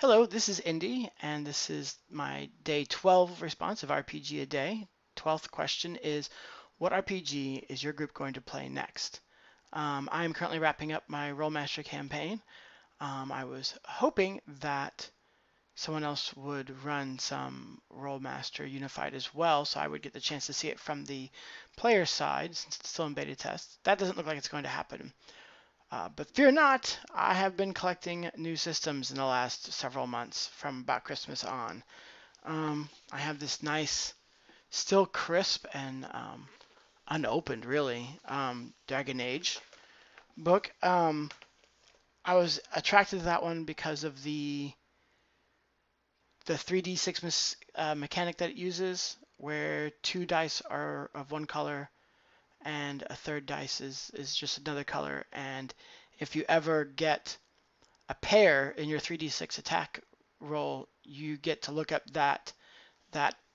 Hello, this is Indy, and this is my day 12 response of RPG a Day. 12th question is, what RPG is your group going to play next? I am currently wrapping up my Rollmaster campaign. I was hoping that someone else would run some Rollmaster Unified as well, so I would get the chance to see it from the player side since it's still in beta test. That doesn't look like it's going to happen. But fear not, I have been collecting new systems in the last several months from about Christmas on. I have this nice, still crisp and unopened, really, Dragon Age book. I was attracted to that one because of the 3d6 mechanic that it uses, where two dice are of one color and a third dice is just another color. And if you ever get a pair in your 3d6 attack roll, you get to look up that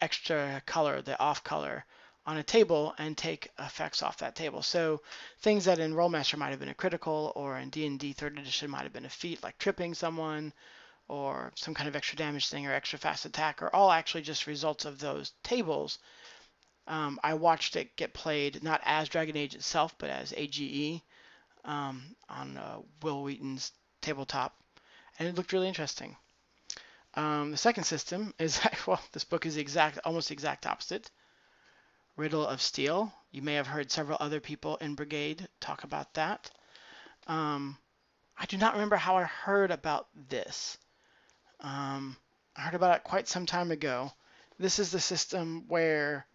extra color, the off color, on a table and take effects off that table. So things that in Rollmaster might have been a critical, or in D&D 3rd edition might have been a feat, like tripping someone, or some kind of extra damage thing, or extra fast attack, are all actually just results of those tables. I watched it get played not as Dragon Age itself, but as AGE on Will Wheaton's tabletop, and it looked really interesting. The second system is, well, this book is almost the exact opposite. Riddle of Steel. You may have heard several other people in Brigade talk about that. I do not remember how I heard about this. I heard about it quite some time ago. This is the system where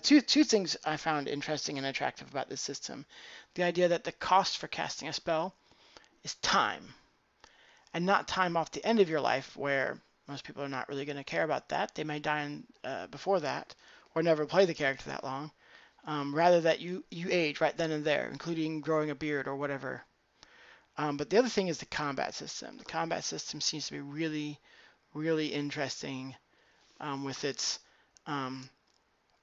two things I found interesting and attractive about this system. The idea that the cost for casting a spell is time, and not time off the end of your life, where most people are not really going to care about that. They may die before that, or never play the character that long. Rather that you age right then and there, including growing a beard or whatever. But the other thing is the combat system. The combat system seems to be really, really interesting with its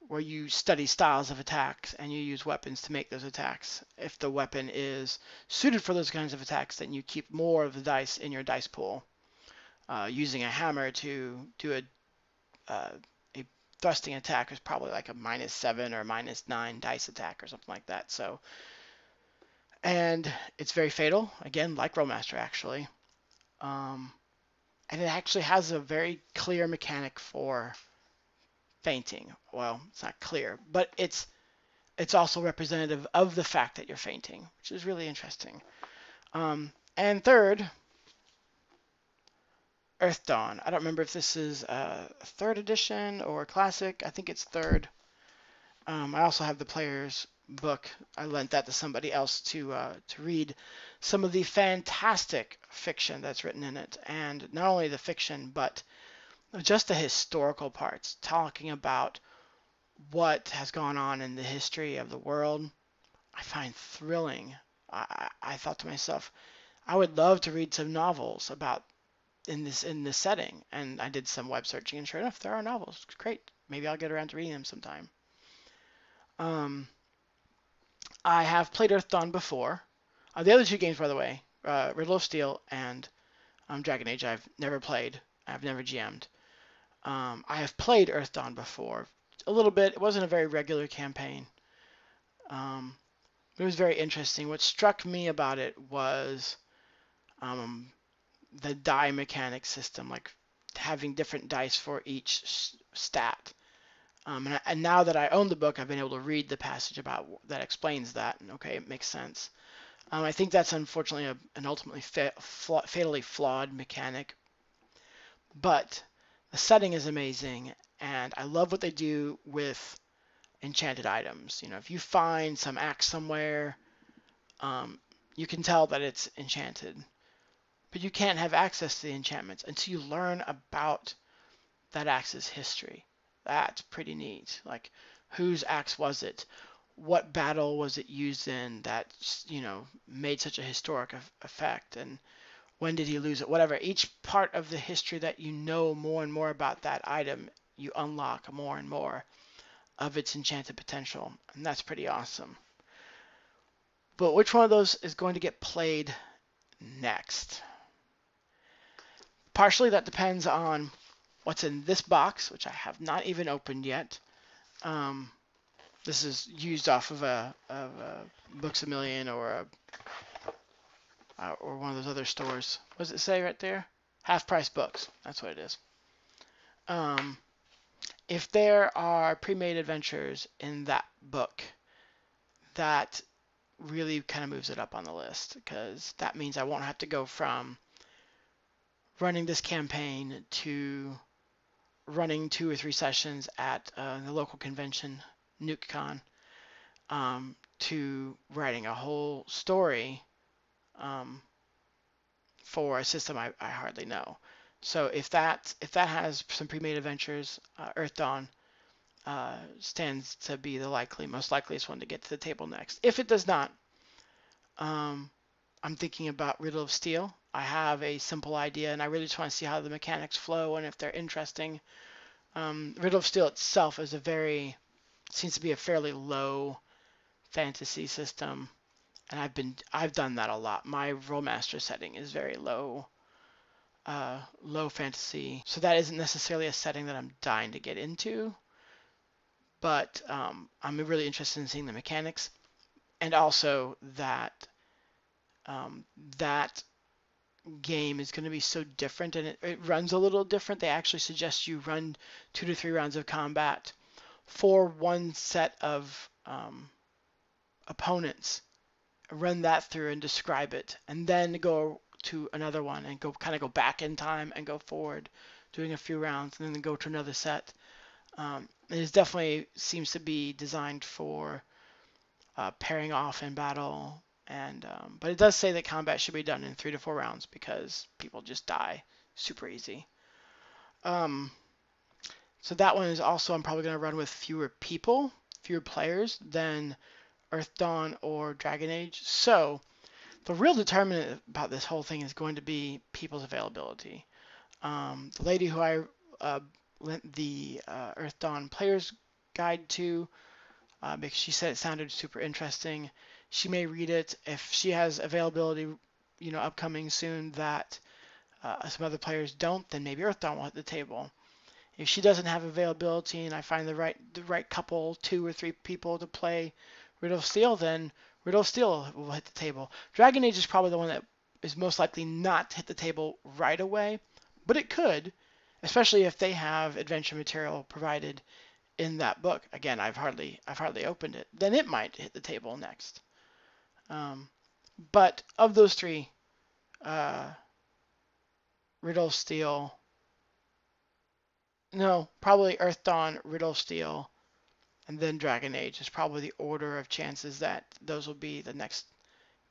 where you study styles of attacks and you use weapons to make those attacks. If the weapon is suited for those kinds of attacks, then you keep more of the dice in your dice pool. Using a hammer to do a thrusting attack is probably like a -7 or -9 dice attack or something like that. So, and it's very fatal, again, like Rollmaster actually. Um, and it actually has a very clear mechanic for fainting. Well, it's not clear, but it's also representative of the fact that you're fainting, which is really interesting. And third, Earth Dawn. I don't remember if this is a 3rd edition or classic. I think it's 3rd. I also have the player's book. I lent that to somebody else to read some of the fantastic fiction that's written in it, and not only the fiction, but just the historical parts, talking about what has gone on in the history of the world. I find thrilling. I thought to myself, I would love to read some novels about in this setting, and I did some web searching, and sure enough, there are novels. Great. Maybe I'll get around to reading them sometime. Um, I have played Earth Dawn before. The other two games, by the way, Riddle of Steel and Dragon Age, I've never played. I've never GM'd. I have played Earth Dawn before, a little bit. It wasn't a very regular campaign. It was very interesting. What struck me about it was the die mechanic system, like having different dice for each stat. And now that I own the book, I've been able to read the passage about that explains that. And okay, it makes sense. I think that's unfortunately an ultimately fatally flawed mechanic, but the setting is amazing, and I love what they do with enchanted items. You know, if you find some axe somewhere, you can tell that it's enchanted, but you can't have access to the enchantments until you learn about that axe's history. That's pretty neat. Like, whose axe was it? What battle was it used in that, made such a historic effect? And when did he lose it? Whatever. Each part of the history that you know more and more about that item, you unlock more and more of its enchanted potential. And that's pretty awesome. But which one of those is going to get played next? Partially that depends on what's in this box, which I have not even opened yet. This is used off of a Books A Million or one of those other stores. What does it say right there? Half Price Books. That's what it is. If there are pre-made adventures in that book, that really kind of moves it up on the list, because that means I won't have to go from running this campaign to running 2 or 3 sessions at the local convention, NukeCon, to writing a whole story for a system I hardly know. So if that has some pre-made adventures, Earthdawn stands to be the most likeliest one to get to the table next. If it does not, I'm thinking about Riddle of Steel. I have a simple idea, and I really just want to see how the mechanics flow and if they're interesting. Riddle of Steel itself is seems to be a fairly low fantasy system, and I've done that a lot. My Rolemaster setting is very low fantasy, so that isn't necessarily a setting that I'm dying to get into, but I'm really interested in seeing the mechanics, and also that that game is going to be so different, and it runs a little different. They actually suggest you run 2 to 3 rounds of combat for one set of opponents, run that through and describe it, and then go to another one and go back in time and go forward, doing a few rounds, and then go to another set. It definitely seems to be designed for pairing off in battle, and but it does say that combat should be done in 3 to 4 rounds because people just die super easy. So that one is also, I'm probably going to run with fewer players than Earthdawn or Dragon Age. So the real determinant about this whole thing is going to be people's availability. The lady who I lent the Earthdawn Player's Guide to, because she said it sounded super interesting, she may read it. If she has availability, upcoming soon that some other players don't, then maybe Earthdawn will hit the table. If she doesn't have availability and I find the right couple, 2 or 3 people to play Riddle of Steel, then Riddle of Steel will hit the table. Dragon Age is probably the one that is most likely not to hit the table right away, but it could, especially if they have adventure material provided in that book. Again, I've hardly opened it. Then it might hit the table next. But of those 3, Riddle of Steel, no, probably Earthdawn, Riddle of Steel, and then Dragon Age is probably the order of chances that those will be the next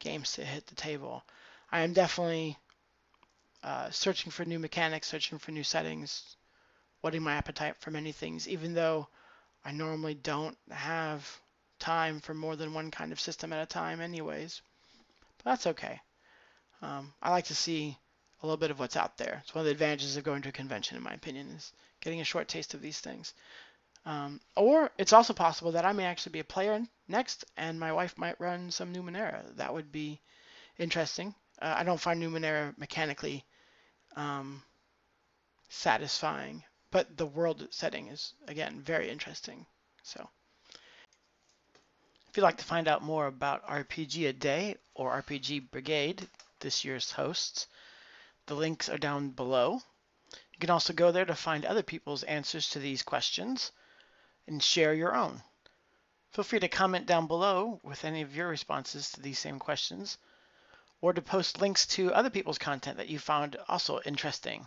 games to hit the table. I am definitely searching for new mechanics, searching for new settings, whetting my appetite for many things, even though I normally don't have time for more than one kind of system at a time anyways. But that's okay. I like to see a little bit of what's out there. It's one of the advantages of going to a convention, in my opinion, is getting a short taste of these things. Or it's also possible that I may actually be a player next, and my wife might run some Numenera. That would be interesting. I don't find Numenera mechanically satisfying, but the world setting is, again, very interesting. So if you'd like to find out more about RPG A Day or RPG Brigade, this year's hosts, the links are down below. You can also go there to find other people's answers to these questions and share your own. Feel free to comment down below with any of your responses to these same questions, or to post links to other people's content that you found also interesting.